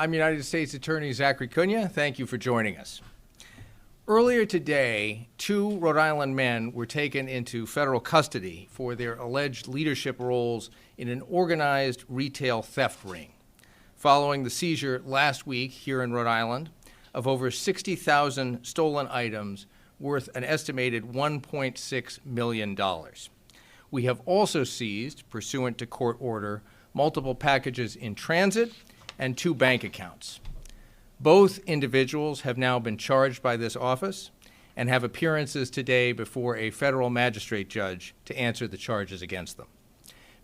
I'm United States Attorney Zachary Cunha. Thank you for joining us. Earlier today, 2 Rhode Island men were taken into federal custody for their alleged leadership roles in an organized retail theft ring, following the seizure last week here in Rhode Island of over 60,000 stolen items worth an estimated $1.6 million. We have also seized, pursuant to court order, multiple packages in transit and 2 bank accounts. Both individuals have now been charged by this office and have appearances today before a federal magistrate judge to answer the charges against them.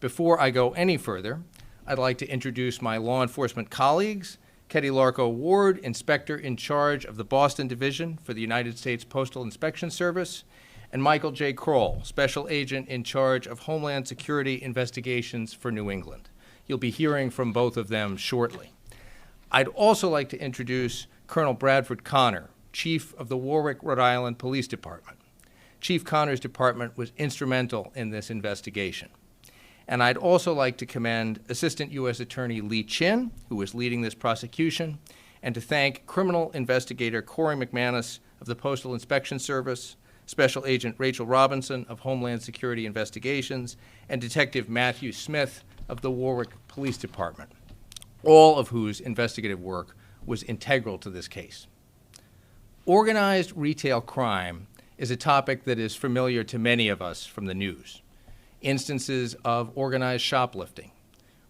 Before I go any further, I'd like to introduce my law enforcement colleagues, Ketty Larco Ward, Inspector in charge of the Boston Division for the United States Postal Inspection Service, and Michael J. Kroll, Special Agent in charge of Homeland Security Investigations for New England. You'll be hearing from both of them shortly. I'd also like to introduce Colonel Bradford Connor, Chief of the Warwick, Rhode Island Police Department. Chief Connor's department was instrumental in this investigation. And I'd also like to commend Assistant U.S. Attorney Lee Chin, who is leading this prosecution, and to thank Criminal Investigator Corey McManus of the Postal Inspection Service, Special Agent Rachel Robinson of Homeland Security Investigations, and Detective Matthew Smith of the Warwick Police Department, all of whose investigative work was integral to this case. Organized retail crime is a topic that is familiar to many of us from the news. Instances of organized shoplifting,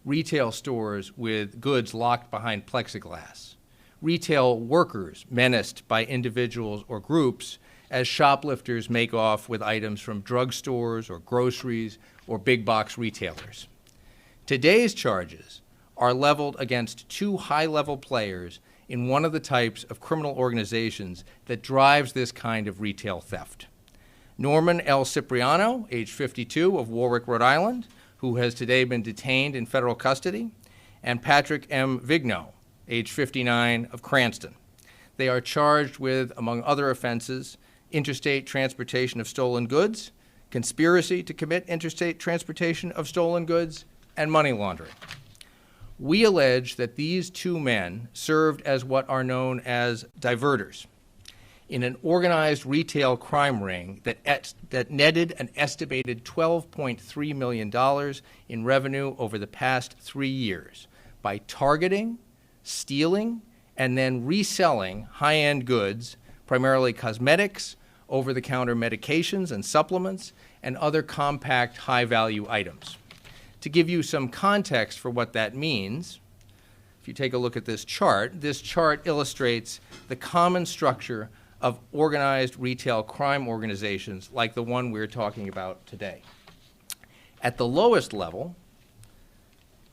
retail stores with goods locked behind plexiglass, retail workers menaced by individuals or groups as shoplifters make off with items from drugstores or groceries or big box retailers. Today's charges are leveled against 2 high-level players in one of the types of criminal organizations that drives this kind of retail theft. Norman L. Cipriano, age 52, of Warwick, Rhode Island, who has today been detained in federal custody, and Patrick M. Vigno, age 59, of Cranston. They are charged with, among other offenses, interstate transportation of stolen goods, conspiracy to commit interstate transportation of stolen goods, and money laundering. We allege that these 2 men served as what are known as diverters in an organized retail crime ring that netted an estimated $12.3 million in revenue over the past 3 years by targeting, stealing, and then reselling high-end goods, primarily cosmetics, over-the-counter medications and supplements, and other compact high-value items. To give you some context for what that means, if you take a look at this chart illustrates the common structure of organized retail crime organizations like the one we're talking about today. At the lowest level,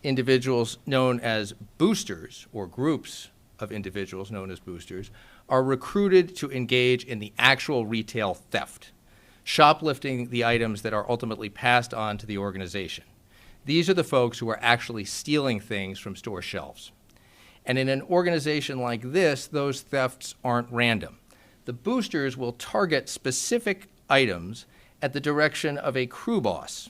individuals known as boosters, or groups of individuals known as boosters, are recruited to engage in the actual retail theft, shoplifting the items that are ultimately passed on to the organization. These are the folks who are actually stealing things from store shelves. And in an organization like this, those thefts aren't random. The boosters will target specific items at the direction of a crew boss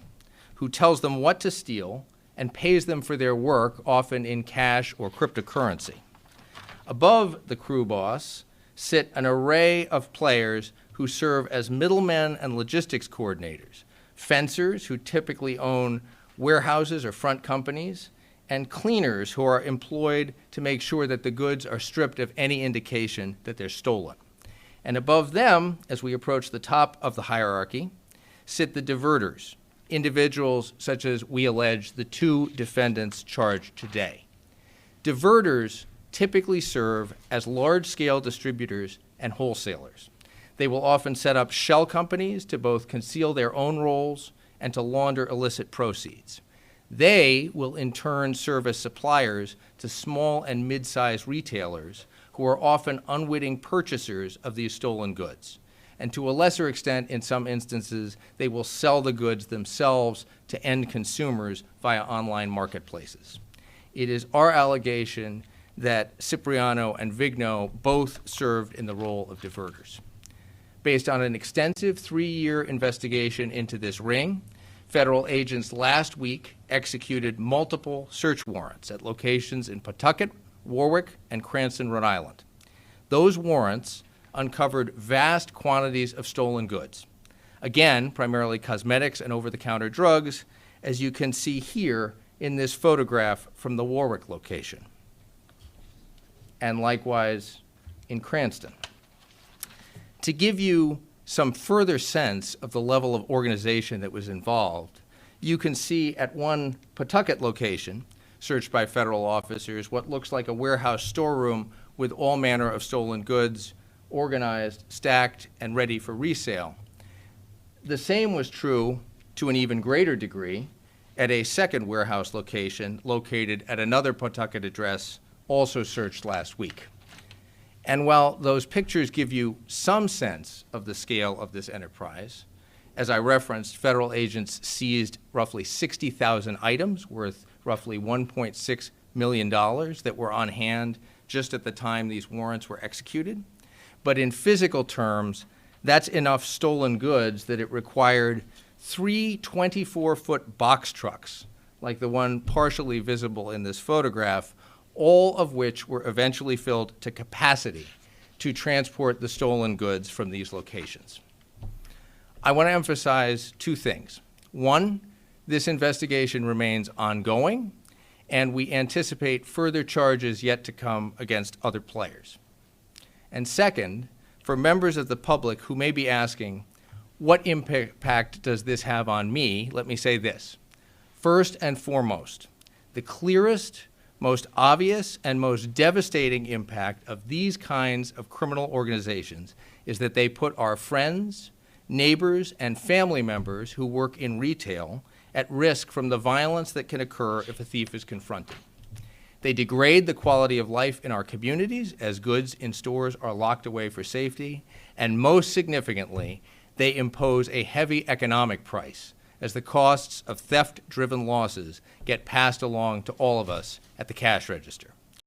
who tells them what to steal and pays them for their work, often in cash or cryptocurrency. Above the crew boss sit an array of players who serve as middlemen and logistics coordinators, fencers who typically own warehouses or front companies, and cleaners who are employed to make sure that the goods are stripped of any indication that they're stolen. And above them, as we approach the top of the hierarchy, sit the diverters, individuals such as we allege the 2 defendants charged today. Diverters typically serve as large-scale distributors and wholesalers. They will often set up shell companies to both conceal their own roles and to launder illicit proceeds. They will in turn serve as suppliers to small and mid-sized retailers who are often unwitting purchasers of these stolen goods. And to a lesser extent, in some instances, they will sell the goods themselves to end consumers via online marketplaces. It is our allegation that Cipriano and Vigno both served in the role of diverters. Based on an extensive 3-year investigation into this ring, federal agents last week executed multiple search warrants at locations in Pawtucket, Warwick, and Cranston, Rhode Island. Those warrants uncovered vast quantities of stolen goods. Again, primarily cosmetics and over-the-counter drugs, as you can see here in this photograph from the Warwick location, and likewise in Cranston. To give you some further sense of the level of organization that was involved, you can see at one Pawtucket location, searched by federal officers, what looks like a warehouse storeroom with all manner of stolen goods, organized, stacked, and ready for resale. The same was true to an even greater degree at a second warehouse location located at another Pawtucket address, also searched last week. And while those pictures give you some sense of the scale of this enterprise, as I referenced, federal agents seized roughly 60,000 items worth roughly $1.6 million that were on hand just at the time these warrants were executed. But in physical terms, that's enough stolen goods that it required 3 24-foot box trucks, like the one partially visible in this photograph, all of which were eventually filled to capacity to transport the stolen goods from these locations. I want to emphasize two things. One, this investigation remains ongoing, and we anticipate further charges yet to come against other players. And second, for members of the public who may be asking, what impact does this have on me? Let me say this. First and foremost, the clearest, most obvious, and most devastating impact of these kinds of criminal organizations is that they put our friends, neighbors, and family members who work in retail at risk from the violence that can occur if a thief is confronted. They degrade the quality of life in our communities as goods in stores are locked away for safety, and most significantly, they impose a heavy economic price as the costs of theft-driven losses get passed along to all of us at the cash register.